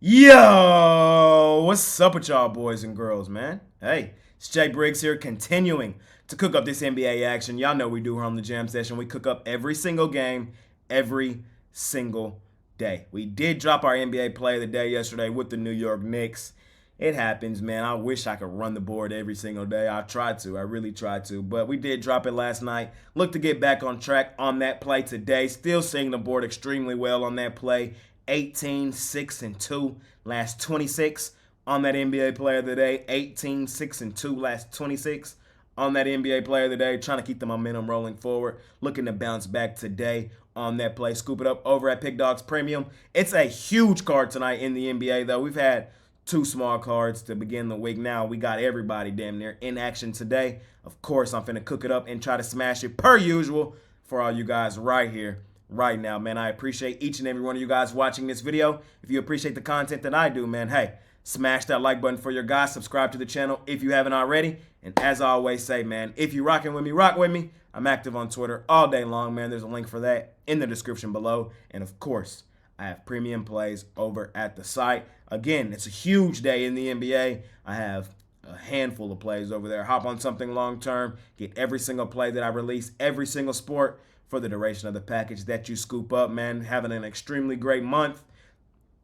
Yo, what's up with y'all boys and girls, man? Hey, it's Jay Briggs here, continuing to cook up this NBA action. Y'all know we do here on the Jam Session. We cook up every single game, every single day. We did drop our NBA Play of the Day yesterday with the New York Knicks. It happens, man. I wish I could run the board every single day. I tried to. I really tried to. But we did drop it last night. Look to get back on track on that play today. Still seeing the board extremely well on that play. 18, 6, and 2 last 26 on that NBA Player of the Day. 18, 6, and 2 last 26 on that NBA Player of the Day. Trying to keep the momentum rolling forward. Looking to bounce back today on that play. Scoop it up over at Pickdawgz Premium. It's a huge card tonight in the NBA, though. We've had two small cards to begin the week. Now we got everybody damn near in action today. Of course, I'm finna cook it up and try to smash it per usual for all you guys right here, right now, man. I appreciate each and every one of you guys watching this video. If you appreciate the content that I do, man, hey, smash that like button for your guys. Subscribe to the channel if you haven't already. And as I always say, man, if you rocking with me, rock with me. I'm active on Twitter all day long, man. There's a link for that in the description below. And of course, I have premium plays over at the site. Again, it's a huge day in the NBA. I have a handful of plays over there. Hop on something long term. Get every single play that I release, every single sport for the duration of the package that you scoop up, man. Having an extremely great month.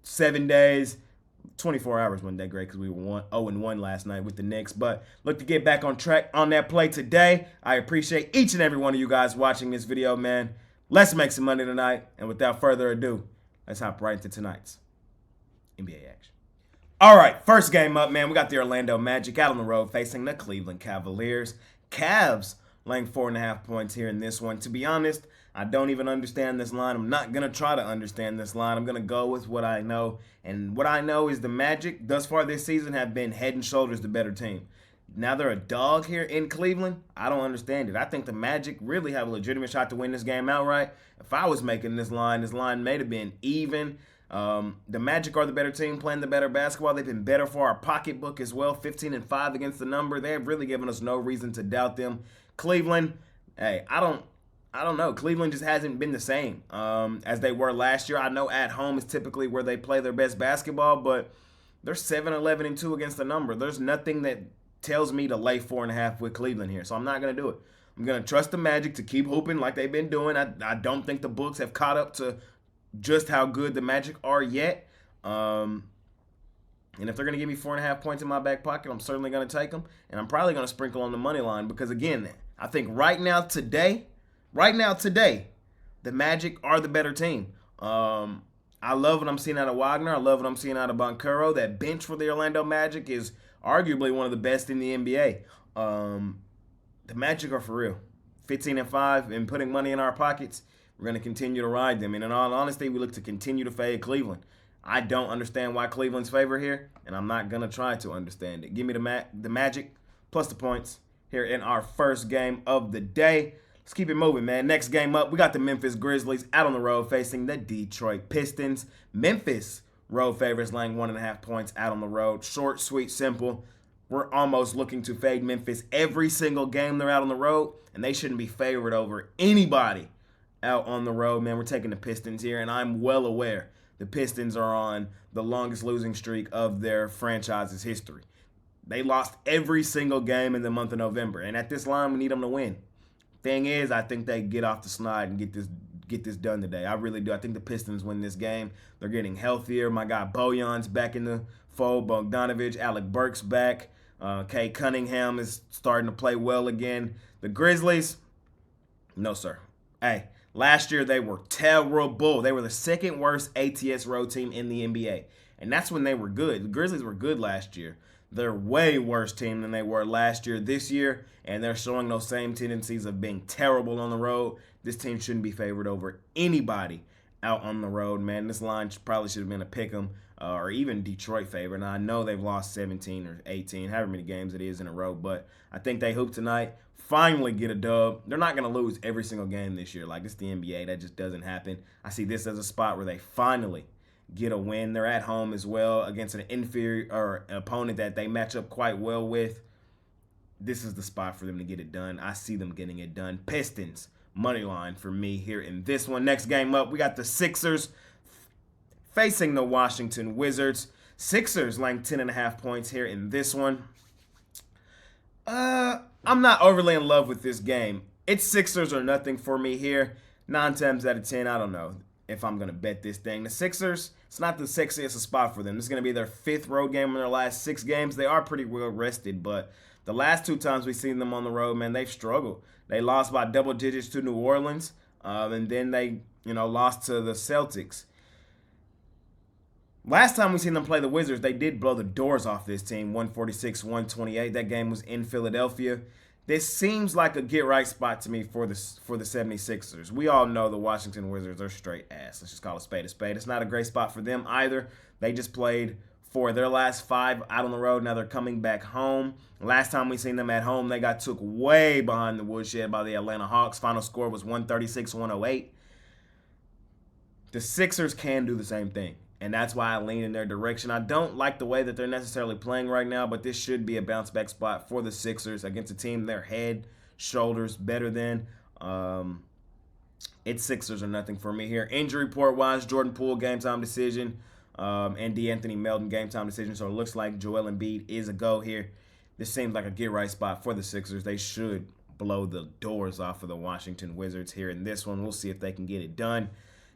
7 days, 24 hours one day great because we were 0-1 last night with the Knicks. But look to get back on track on that play today. I appreciate each and every one of you guys watching this video, man. Let's make some money tonight. And without further ado, let's hop right into tonight's NBA action. All right, first game up, man. We got the Orlando Magic out on the road facing the Cleveland Cavaliers. Cavs laying 4.5 points here in this one. To be honest, I don't even understand this line. I'm not going to try to understand this line. I'm going to go with what I know. And what I know is the Magic, thus far this season, have been head and shoulders the better team. Now they're a dog here in Cleveland. I don't understand it. I think the Magic really have a legitimate shot to win this game outright. If I was making this line may have been even. The Magic are the better team, playing the better basketball. They've been better for our pocketbook as well. 15-5 against the number. They've really given us no reason to doubt them. Cleveland, hey, I don't know. Cleveland just hasn't been the same as they were last year. I know at home is typically where they play their best basketball, but they're 7-11-2 against the number. There's nothing that tells me to lay 4.5 with Cleveland here, so I'm not going to do it. I'm going to trust the Magic to keep hooping like they've been doing. I don't think the books have caught up to just how good the Magic are yet. And if they're going to give me 4.5 points in my back pocket, I'm certainly going to take them. And I'm probably going to sprinkle on the money line because, again, I think right now today, the Magic are the better team. I love what I'm seeing out of Wagner. I love what I'm seeing out of Boncaro. That bench for the Orlando Magic is arguably one of the best in the NBA. The Magic are for real. 15-5 and putting money in our pockets. We're going to continue to ride them. And in all honesty, we look to continue to fade Cleveland. I don't understand why Cleveland's favor here, and I'm not going to try to understand it. Give me the Magic plus the points here in our first game of the day. Let's keep it moving, man. Next game up, we got the Memphis Grizzlies out on the road facing the Detroit Pistons. Memphis road favorites laying 1.5 points out on the road. Short, sweet, simple. We're almost looking to fade Memphis every single game they're out on the road, and they shouldn't be favored over anybody out on the road, man. We're taking the Pistons here, and I'm well aware the Pistons are on the longest losing streak of their franchise's history. They lost every single game in the month of November, and at this line, we need them to win. Thing is, I think they get off the slide and get this done today. I really do. I think the Pistons win this game. They're getting healthier. My guy Bojan's back in the fold. Bogdanovich, Alec Burks back. Kay Cunningham is starting to play well again. The Grizzlies, no sir. Hey, last year they were terrible. They were the second worst ATS road team in the NBA. And that's when they were good. The Grizzlies were good last year. They're way worse team than they were last year this year, and they're showing those same tendencies of being terrible on the road. This team shouldn't be favored over anybody out on the road, man. This line probably should have been a pick 'em or even Detroit favorite. Now, I know they've lost 17 or 18, however many games it is in a row, but I think they hoop tonight, finally get a dub. They're not going to lose every single game this year. Like, it's the NBA. That just doesn't happen. I see this as a spot where they finally get a win. They're at home as well against an inferior or an opponent that they match up quite well with. This is the spot for them to get it done. I see them getting it done. Pistons, money line for me here in this one. Next game up, we got the Sixers facing the Washington Wizards. Sixers laying 10.5 points here in this one. I'm not overly in love with this game. It's Sixers or nothing for me here. 9 times out of 10, I don't know if I'm going to bet this thing. The Sixers, it's not the sexiest spot for them. This is going to be their 5th road game in their last 6 games. They are pretty well rested, but the last 2 times we've seen them on the road, man, they've struggled. They lost by double digits to New Orleans, and then they, lost to the Celtics. Last time we seen them play the Wizards, they did blow the doors off this team, 146-128. That game was in Philadelphia. This seems like a get-right spot to me for the 76ers. We all know the Washington Wizards are straight ass. Let's just call a spade a spade. It's not a great spot for them either. They just played for their last 5 out on the road. Now they're coming back home. Last time we seen them at home, they got took way behind the woodshed by the Atlanta Hawks. Final score was 136-108. The Sixers can do the same thing, and that's why I lean in their direction. I don't like the way that they're necessarily playing right now, but this should be a bounce-back spot for the Sixers against a team they're head, shoulders better than. It's Sixers or nothing for me here. Injury report-wise, Jordan Poole, game-time decision, and DeAnthony Melton, game-time decision. So it looks like Joel Embiid is a go here. This seems like a get-right spot for the Sixers. They should blow the doors off of the Washington Wizards here in this one. We'll see if they can get it done.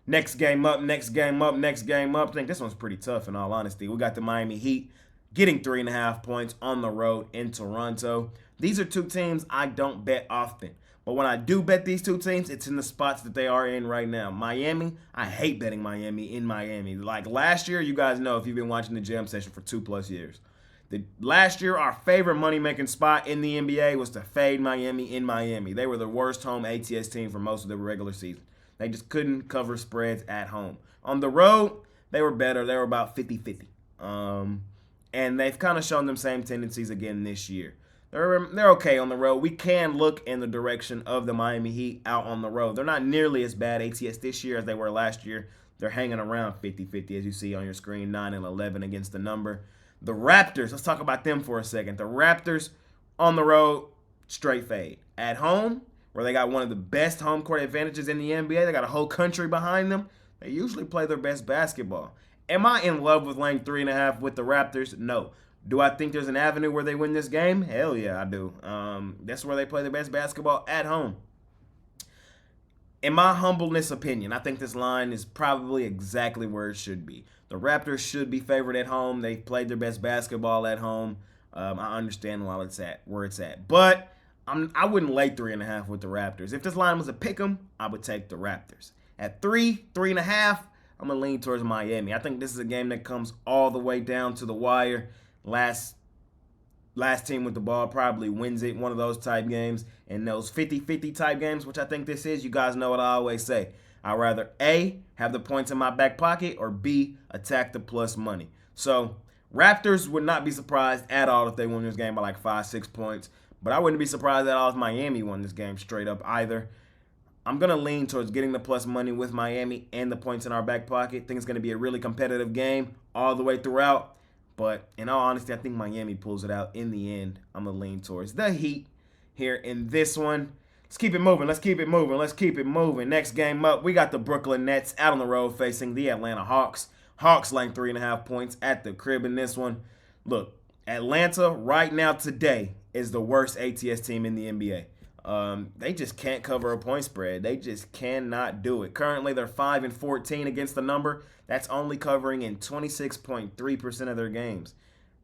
Next game up. I think this one's pretty tough in all honesty. We got the Miami Heat getting 3.5 points on the road in Toronto. These are 2 teams I don't bet often. But when I do bet these 2 teams, it's in the spots that they are in right now. Miami, I hate betting Miami in Miami. Like last year, you guys know if you've been watching the Jam Session for 2+ years. Last year, our favorite money-making spot in the NBA was to fade Miami in Miami. They were the worst home ATS team for most of the regular season. They just couldn't cover spreads at home. On the road, they were better. They were about 50-50. And they've kind of shown them same tendencies again this year. They're okay on the road. We can look in the direction of the Miami Heat out on the road. They're not nearly as bad ATS this year as they were last year. They're hanging around 50-50, as you see on your screen, 9-11 against the number. The Raptors, let's talk about them for a second. The Raptors on the road, straight fade. At home, where they got one of the best home court advantages in the NBA. They got a whole country behind them. They usually play their best basketball. Am I in love with laying 3.5 with the Raptors? No. Do I think there's an avenue where they win this game? Hell yeah, I do. That's where they play their best basketball, at home. In my humbleness opinion, I think this line is probably exactly where it should be. The Raptors should be favored at home. They played their best basketball at home. I understand where it's at. But I wouldn't lay 3.5 with the Raptors. If this line was a pick'em, I would take the Raptors. At 3.5, I'm going to lean towards Miami. I think this is a game that comes all the way down to the wire. Last team with the ball probably wins it, one of those type games. And those 50-50 type games, which I think this is, you guys know what I always say. I'd rather A, have the points in my back pocket, or B, attack the plus money. So Raptors would not be surprised at all if they won this game by like 5-6 points. But I wouldn't be surprised at all if Miami won this game straight up either. I'm going to lean towards getting the plus money with Miami and the points in our back pocket. I think it's going to be a really competitive game all the way throughout. But in all honesty, I think Miami pulls it out in the end. I'm going to lean towards the Heat here in this one. Let's keep it moving. Next game up, we got the Brooklyn Nets out on the road facing the Atlanta Hawks. Hawks laying 3.5 points at the crib in this one. Look, Atlanta right now today is the worst ATS team in the NBA. They just can't cover a point spread. They just cannot do it. Currently, they're 5-14 against the number. That's only covering in 26.3% of their games.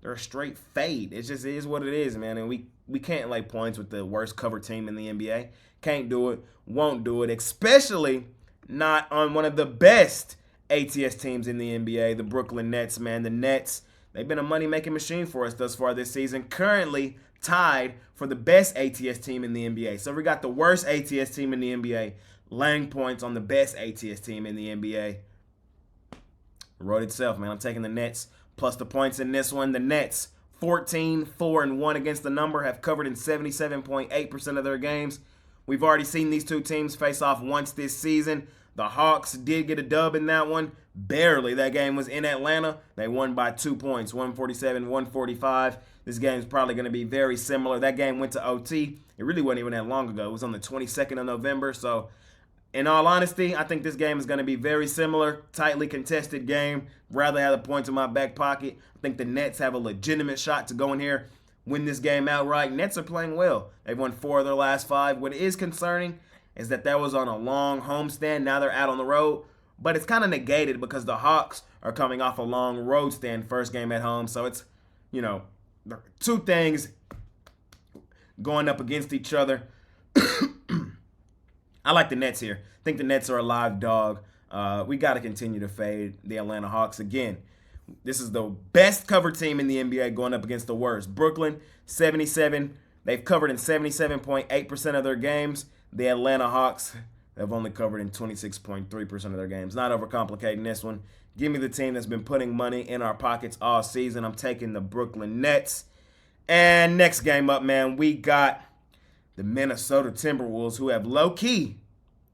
They're a straight fade. It just is what it is, man. And we can't lay points with the worst cover team in the NBA. Can't do it. Won't do it. Especially not on one of the best ATS teams in the NBA, the Brooklyn Nets, man. The Nets, they've been a money-making machine for us thus far this season. Currently tied for the best ATS team in the NBA. So we got the worst ATS team in the NBA laying points on the best ATS team in the NBA. Wrote itself, man. I'm taking the Nets plus the points in this one. The Nets, 14-4-1 against the number, have covered in 77.8% of their games. We've already seen these 2 teams face off once this season. The Hawks did get a dub in that one. Barely. That game was in Atlanta. They won by 2 points, 147-145. This game is probably going to be very similar. That game went to OT. It really wasn't even that long ago. It was on the 22nd of November. So In all honesty, I think this game is going to be very similar, tightly contested game. Rather have the points in my back pocket. I think the Nets have a legitimate shot to go in here, win this game outright. Nets are playing well. They've won 4 of their last 5. What is concerning is that was on a long homestand. Now they're out on the road. But it's kind of negated because the Hawks are coming off a long road stand first game at home. So it's, two things going up against each other. I like the Nets here. I think the Nets are a live dog. We got to continue to fade the Atlanta Hawks. Again, this is the best cover team in the NBA going up against the worst. Brooklyn, 77. They've covered in 77.8% of their games. The Atlanta Hawks have only covered in 26.3% of their games. Not overcomplicating this one. Give me the team that's been putting money in our pockets all season. I'm taking the Brooklyn Nets. And next game up, man, we got the Minnesota Timberwolves, who have low-key,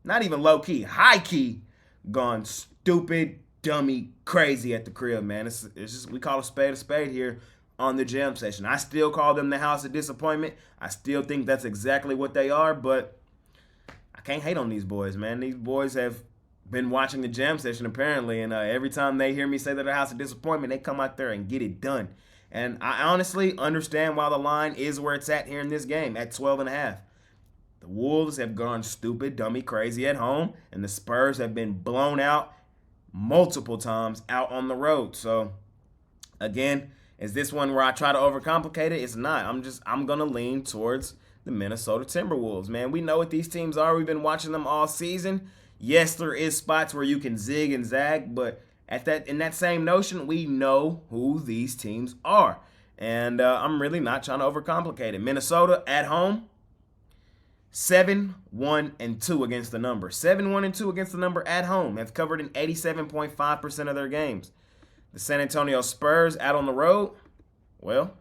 not even low-key, high-key, gone stupid, dummy, crazy at the crib, man. It's just, we call a spade here on the jam session. I still call them the house of disappointment. I still think that's exactly what they are, but I can't hate on these boys, man. These boys have been watching the jam session, apparently, and every time they hear me say they're the house of disappointment, they come out there and get it done. And I honestly understand why the line is where it's at here in this game, at 12.5. The Wolves have gone stupid, dummy, crazy at home, and the Spurs have been blown out multiple times out on the road. So, again, is this one where I try to overcomplicate it? It's not. I'm going to lean towards the Minnesota Timberwolves, man. We know what these teams are. We've been watching them all season. Yes, there is spots where you can zig and zag, but in that same notion, we know who these teams are. And I'm really not trying to overcomplicate it. Minnesota at home, 7-1-2 against the number. 7-1-2 against the number at home. Have covered in 87.5% of their games. The San Antonio Spurs out on the road. Well,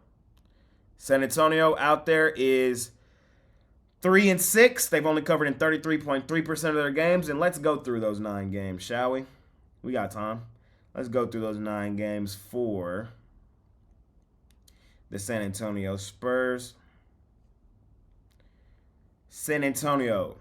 San Antonio out there is 3-6. They've only covered in 33.3% of their games. And let's go through those 9 games, shall we? We got time. Let's go through those 9 games for the San Antonio Spurs. San Antonio,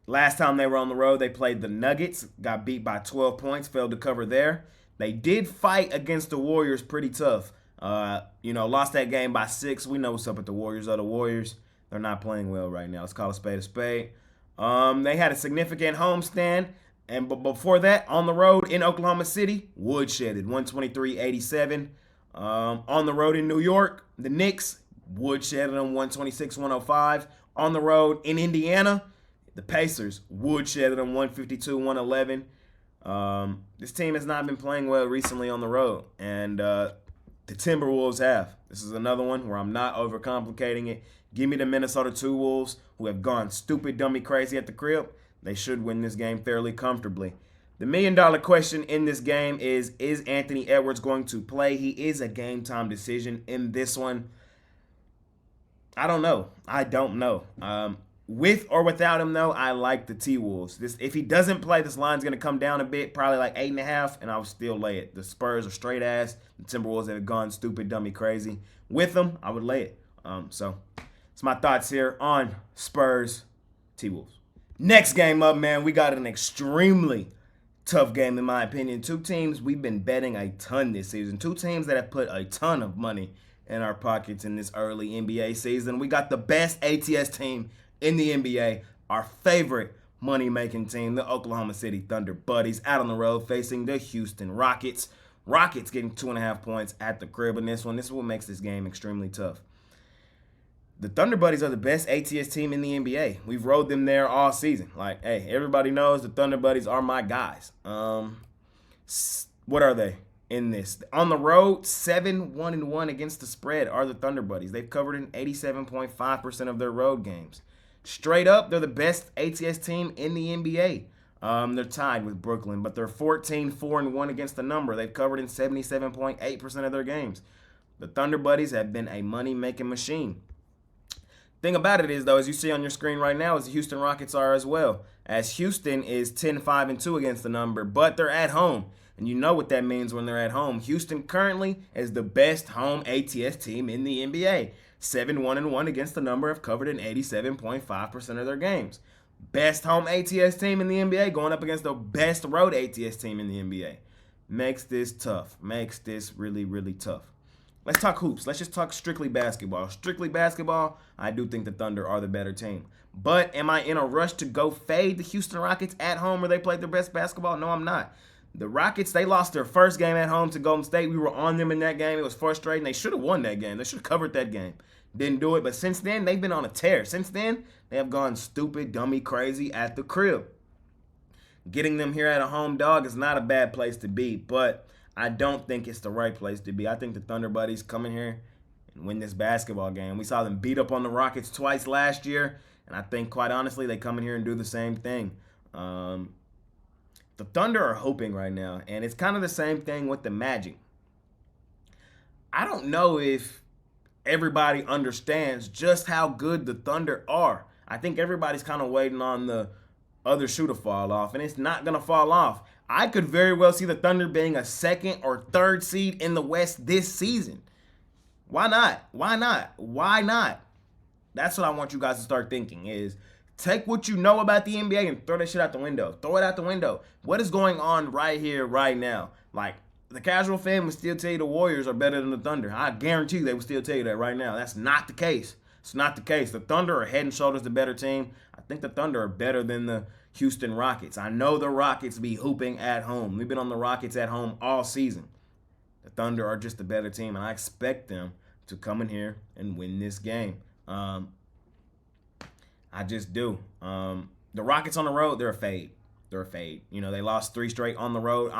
last time they were on the road, they played the Nuggets, got beat by 12 points, failed to cover there. They did fight against the Warriors pretty tough. Lost that game by 6. We know what's up with the Warriors. The Warriors, they're not playing well right now. Let's call a spade a spade. They had a significant homestand. But before that, on the road in Oklahoma City, woodshedded, 123-87. On the road in New York, the Knicks, woodshedded them, 126-105. On the road in Indiana, the Pacers, woodshedded them, 152-111. This team has not been playing well recently on the road, and the Timberwolves have. This is another one where I'm not overcomplicating it. Give me the Minnesota Timberwolves, who have gone stupid, dummy, crazy at the crib. They should win this game fairly comfortably. The million-dollar question in this game is Anthony Edwards going to play? He is a game-time decision in this one. I don't know. With or without him, though, I like the T-Wolves. If he doesn't play, this line's going to come down a bit, probably like 8.5, and I'll still lay it. The Spurs are straight ass. The Timberwolves have gone stupid, dummy, crazy. With them, I would lay it. So it's my thoughts here on Spurs, T-Wolves. Next game up, man, we got an extremely tough game, in my opinion. 2 teams we've been betting a ton this season. 2 teams that have put a ton of money in our pockets in this early NBA season. We got the best ATS team in the NBA, our favorite money-making team, the Oklahoma City Thunder Buddies, out on the road facing the Houston Rockets. Rockets getting 2.5 points at the crib in this one. This is what makes this game extremely tough. The Thunder Buddies are the best ATS team in the NBA. We've rode them there all season. Like, hey, everybody knows the Thunder Buddies are my guys. What are they in this? On the road, 7-1-1 against the spread are the Thunder Buddies. They've covered in 87.5% of their road games. Straight up, they're the best ATS team in the NBA. They're tied with Brooklyn, but they're 14-4-1 against the number. They've covered in 77.8% of their games. The Thunder Buddies have been a money-making machine. Thing about it is, though, as you see on your screen right now, is the Houston Rockets are as well. As Houston is 10-5-2 against the number, but they're at home. And you know what that means when they're at home. Houston currently is the best home ATS team in the NBA. 7-1-1 against the number, have covered in 87.5% of their games. best home ATS team in the NBA going up against the best road ATS team in the NBA. Makes this tough. Makes this really, really tough. Let's talk hoops. Let's just talk strictly basketball. Strictly basketball, I do think the Thunder are the better team. But am I in a rush to go fade the Houston Rockets at home where they played their best basketball? No, I'm not. The Rockets, they lost their first game at home to Golden State. We were on them in that game. It was frustrating. They should have won that game. They should have covered that game. Didn't do it. But since then, they've been on a tear. Since then, they have gone stupid, dummy, crazy at the crib. Getting them here at a home dog is not a bad place to be, but I don't think it's the right place to be. I think the Thunder Buddies come in here and win this basketball game. We saw them beat up on the Rockets twice last year, and I think, quite honestly, they come in here and do the same thing. The Thunder are hoping right now, and it's kind of the same thing with the Magic. I don't know if everybody understands just how good the Thunder are. I think everybody's kind of waiting on the other shoe to fall off, and it's not going to fall off. I could very well see the Thunder being a second or third seed in the West this season. Why not? Why not? Why not? That's what I want you guys to start thinking is take what you know about the NBA and throw that shit out the window. Throw it out the window. What is going on right here, right now? Like, the casual fan would still tell you the Warriors are better than the Thunder. I guarantee you they would still tell you that right now. That's not the case. It's not the case. The Thunder are head and shoulders the better team. I think the Thunder are better than the Houston Rockets. I know the Rockets be hooping at home. We've been on the Rockets at home all season. The Thunder are just the better team, and I expect them to come in here and win this game. I just do. The Rockets on the road, they're a fade. They're a fade. You know, they lost 3 straight on the road.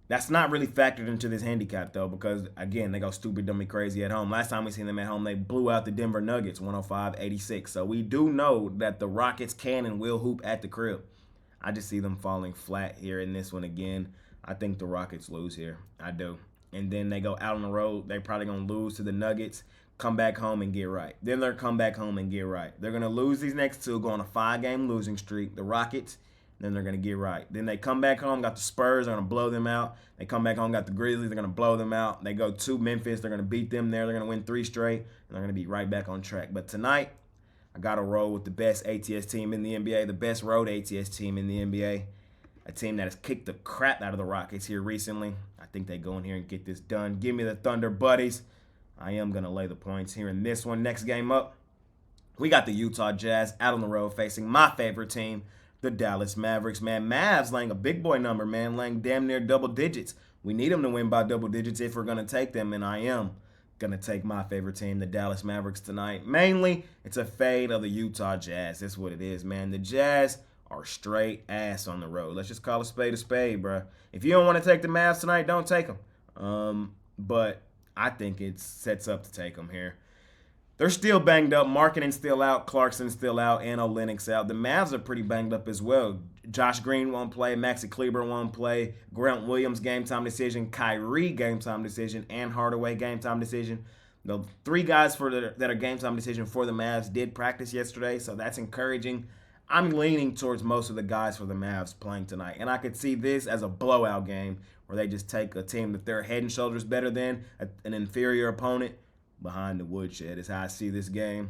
That's not really factored into this handicap, though, because, again, they go stupid, dummy, crazy at home. Last time we seen them at home, they blew out the Denver Nuggets 105-86. So we do know that the Rockets can and will hoop at the crib. I just see them falling flat here in this one again. I think the Rockets lose here. I do. And then they go out on the road. They're probably going to lose to the Nuggets, come back home and get right. Then they'll come back home and get right. They're going to lose these next 2, go on a 5-game losing streak. The Rockets, then they're going to get right. Then they come back home, got the Spurs, they're going to blow them out. They come back home, got the Grizzlies, they're going to blow them out. They go to Memphis, they're going to beat them there. They're going to win 3 straight, and they're going to be right back on track. But tonight, I got to roll with the best ATS team in the NBA, the best road ATS team in the NBA, a team that has kicked the crap out of the Rockets here recently. I think they go in here and get this done. Give me the Thunder Buddies. I am going to lay the points here in this one. Next game up, we got the Utah Jazz out on the road facing my favorite team, the Dallas Mavericks, man. Mavs laying a big boy number, man, laying damn near double digits. We need them to win by double digits if we're going to take them, and I am going to take my favorite team, the Dallas Mavericks, tonight. Mainly, it's a fade of the Utah Jazz. That's what it is, man. The Jazz are straight ass on the road. Let's just call a spade, bro. If you don't want to take the Mavs tonight, don't take them. But I think it sets up to take them here. They're still banged up. Markkanen's still out. Clarkson's still out. And Olynyk's out. The Mavs are pretty banged up as well. Josh Green won't play. Maxi Kleber won't play. Grant Williams, game-time decision. Kyrie, game-time decision. And Hardaway, game-time decision. The 3 guys that are game-time decision for the Mavs did practice yesterday, so that's encouraging. I'm leaning towards most of the guys for the Mavs playing tonight. And I could see this as a blowout game where they just take a team that they're head and shoulders better than, an inferior opponent, behind the woodshed is how I see this game.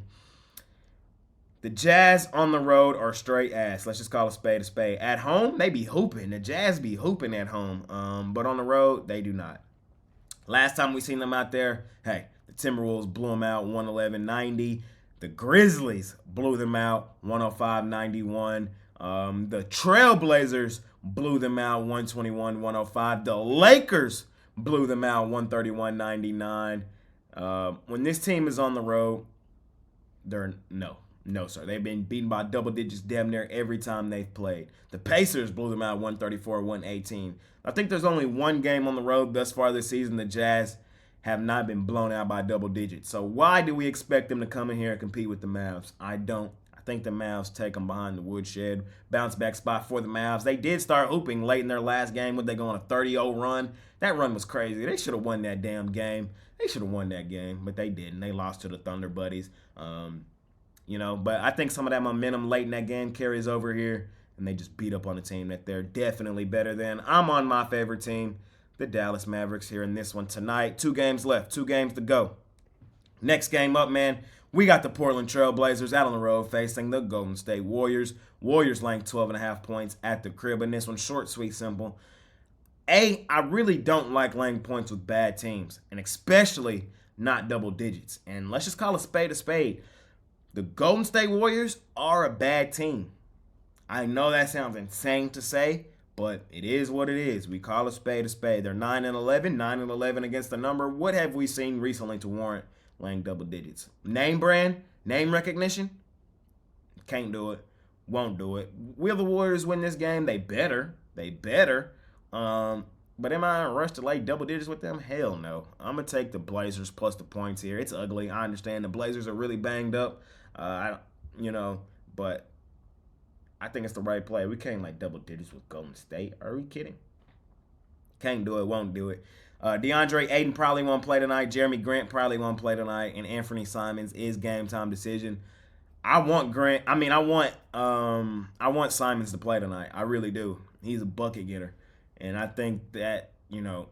The Jazz on the road are straight ass. Let's just call a spade a spade. At home, they be hooping. The Jazz be hooping at home. But on the road, they do not. Last time we seen them out there, hey, the Timberwolves blew them out 111-90. The Grizzlies blew them out 105-91. The Trailblazers blew them out 121-105. The Lakers blew them out 131-99. When this team is on the road, they're no, sir. They've been beaten by double digits damn near every time they've played. The Pacers blew them out 134-118. I think there's only one game on the road thus far this season the Jazz have not been blown out by double digits. So why do we expect them to come in here and compete with the Mavs? I don't. I think the Mavs take them behind the woodshed. Bounce back spot for the Mavs. They did start hooping late in their last game when they go on a 30-0 run. That run was crazy. They should have won that damn game. They should have won that game, but they didn't. They lost to the Thunder Buddies. But I think some of that momentum late in that game carries over here, and they just beat up on a team that they're definitely better than. I'm on my favorite team, the Dallas Mavericks, here in this one tonight. 2 games left, 2 games to go. Next game up, man, We got the Portland Trail Blazers out on the road facing the Golden State Warriors. Warriors laying 12.5 points at the crib in this one. Short, sweet, simple. I really don't like laying points with bad teams, and especially not double digits. And let's just call a spade a spade. The Golden State Warriors are a bad team. I know that sounds insane to say, but it is what it is. We call a spade a spade. They're 9-11, 9-11 against the number. What have we seen recently to warrant laying double digits? Name brand, name recognition? Can't do it. Won't do it. Will the Warriors win this game? They better. They better. But am I in a rush to lay double digits with them? Hell no. I'm going to take the Blazers plus the points here. It's ugly. I understand the Blazers are really banged up. But I think it's the right play. We can't like double digits with Golden State. Are we kidding? Can't do it. Won't do it. DeAndre Ayton probably won't play tonight. Jeremy Grant probably won't play tonight. And Anthony Simons is game time decision. I want Simons to play tonight. I really do. He's a bucket getter. And I think that,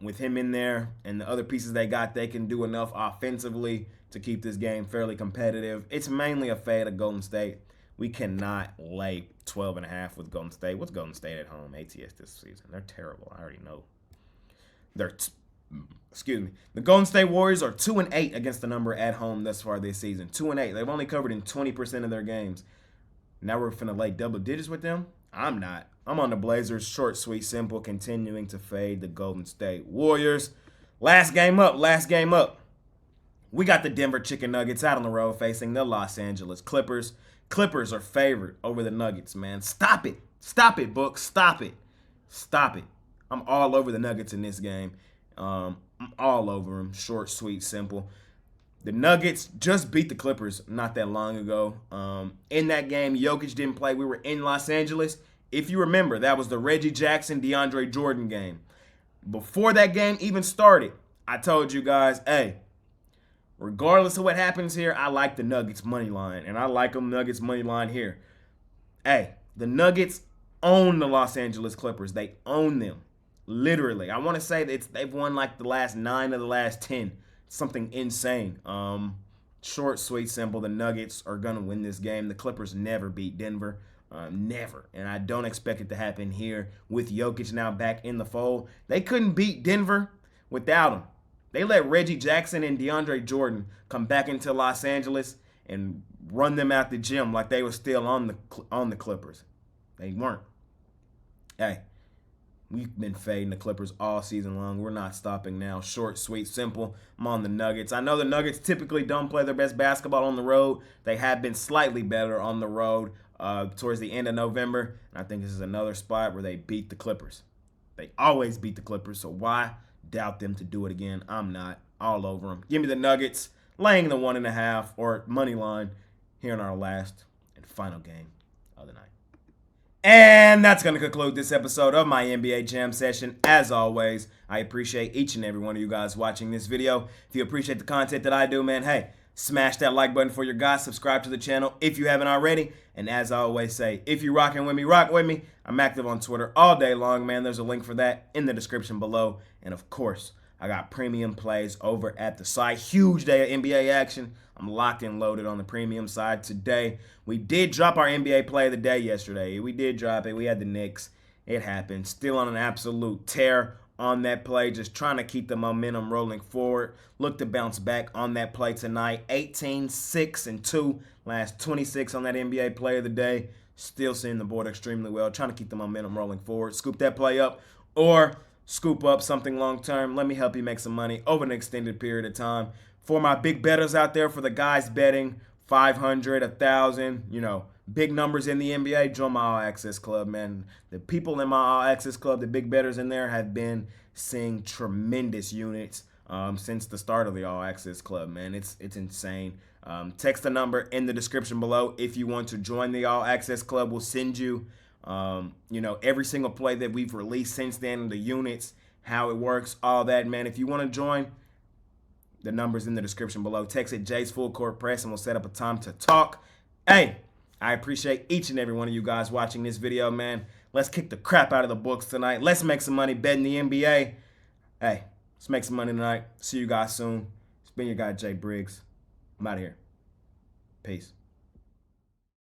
with him in there and the other pieces they got, they can do enough offensively to keep this game fairly competitive. It's mainly a fade of Golden State. We cannot lay 12.5 with Golden State. What's Golden State at home? ATS this season. They're terrible. I already know. The Golden State Warriors are 2-8 against the number at home thus far this season. 2-8. They've only covered in 20% of their games. Now we're finna lay double digits with them? I'm not. I'm on the Blazers. Short, sweet, simple, continuing to fade the Golden State Warriors. Last game up. We got the Denver Chicken Nuggets out on the road facing the Los Angeles Clippers. Clippers are favored over the Nuggets, man. Stop it. Stop it, Book. Stop it. Stop it. I'm all over the Nuggets in this game. I'm all over them. Short, sweet, simple. The Nuggets just beat the Clippers not that long ago. In that game, Jokic didn't play. We were in Los Angeles. If you remember, that was the Reggie Jackson, DeAndre Jordan game. Before that game even started, I told you guys, hey, regardless of what happens here, I like the Nuggets money line, and I like them Nuggets money line here. Hey, the Nuggets own the Los Angeles Clippers. They own them, literally. I want to say that they've won like the last 9 of the last 10. Something insane. Short, sweet, simple. The Nuggets are going to win this game. The Clippers never beat Denver. Never. And I don't expect it to happen here with Jokic now back in the fold. They couldn't beat Denver without him. They let Reggie Jackson and DeAndre Jordan come back into Los Angeles and run them out the gym like they were still on the Clippers. They weren't. Hey, we've been fading the Clippers all season long. We're not stopping now. Short, sweet, simple. I'm on the Nuggets. I know the Nuggets typically don't play their best basketball on the road. They have been slightly better on the road towards the end of November. And I think this is another spot where they beat the Clippers. They always beat the Clippers, so why doubt them to do it again? I'm not. All over them. Give me the Nuggets laying the 1.5 or money line here in our last and final game of the night. And that's going to conclude this episode of my NBA Jam session. As always, I appreciate each and every one of you guys watching this video. If you appreciate the content that I do, man, hey, smash that like button for your guys. Subscribe to the channel if you haven't already. And as I always say, if you're rocking with me, rock with me. I'm active on Twitter all day long, man. There's a link for that in the description below. And of course, I got premium plays over at the site. Huge day of NBA action. I'm locked and loaded on the premium side today. We did drop our NBA play of the day yesterday. We did drop it. We had the Knicks. It happened. Still on an absolute tear on that play. Just trying to keep the momentum rolling forward. Look to bounce back on that play tonight. 18, 6, and 2. Last 26 on that NBA play of the day. Still seeing the board extremely well. Trying to keep the momentum rolling forward. Scoop that play up or scoop up something long term. Let me help you make some money over an extended period of time. For my big bettors out there, for the guys betting 500, 1,000, big numbers in the NBA, join my All Access Club, man. The people in my All Access Club, the big bettors in there, have been seeing tremendous units since the start of the All Access Club, man. It's insane. Text the number in the description below if you want to join the All Access Club. We'll send you, every single play that we've released since then, the units, how it works, all that, man. If you want to join, the number's in the description below. Text it Jay's Full Court Press and we'll set up a time to talk. Hey, I appreciate each and every one of you guys watching this video, man. Let's kick the crap out of the books tonight. Let's make some money betting the NBA. Hey, let's make some money tonight. See you guys soon. It's been your guy, Jay Briggs. I'm out of here. Peace.